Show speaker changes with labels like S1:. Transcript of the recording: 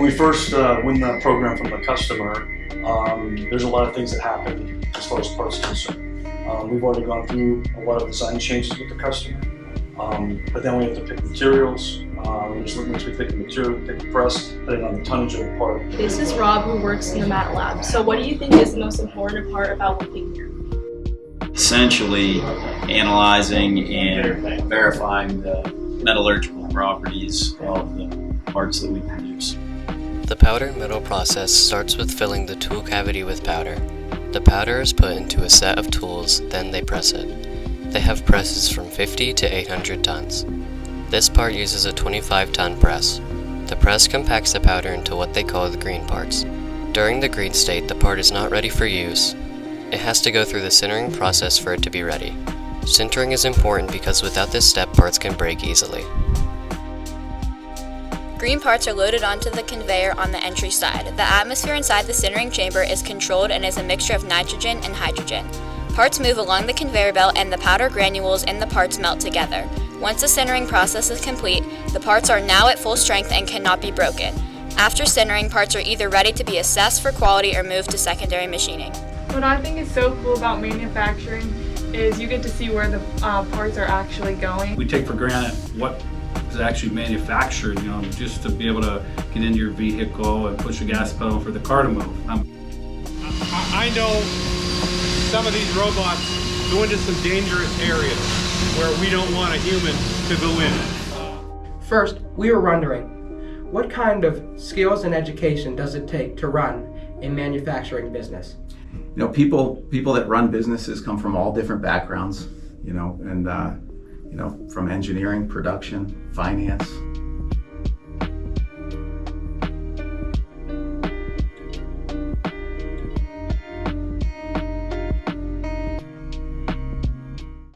S1: we first win the program from the customer, there's a lot of things that happen as far as parts concerned. We've already gone through a lot of design changes with the customer, but then we have to pick materials. Once we pick the material, we pick the press, depending on the tonnage of the part.
S2: This is Rob, who works in the mat lab. So what do you think is the most important part about working here?
S3: Essentially analyzing and verifying the metallurgical properties of the parts that we produce.
S4: The powder and metal process starts with filling the tool cavity with powder. The powder is put into a set of tools, then they press it. They have presses from 50 to 800 tons. This part uses a 25-ton press. The press compacts the powder into what they call the green parts. During the green state, the part is not ready for use. It has to go through the sintering process for it to be ready. Sintering is important because without this step, parts can break easily.
S5: Green parts are loaded onto the conveyor on the entry side. The atmosphere inside the sintering chamber is controlled and is a mixture of nitrogen and hydrogen. Parts move along the conveyor belt and the powder granules in the parts melt together. Once the sintering process is complete, the parts are now at full strength and cannot be broken. After sintering, parts are either ready to be assessed for quality or moved to secondary machining.
S6: What I think is so cool about manufacturing is you get to see where the parts are actually going.
S7: We take for granted what is actually manufactured, just to be able to get into your vehicle and push the gas pedal for the car to move.
S8: I know some of these robots go into some dangerous areas where we don't want a human to go in.
S9: First, we were wondering, what kind of skills and education does it take to run a manufacturing business?
S10: People that run businesses come from all different backgrounds, from engineering, production, finance,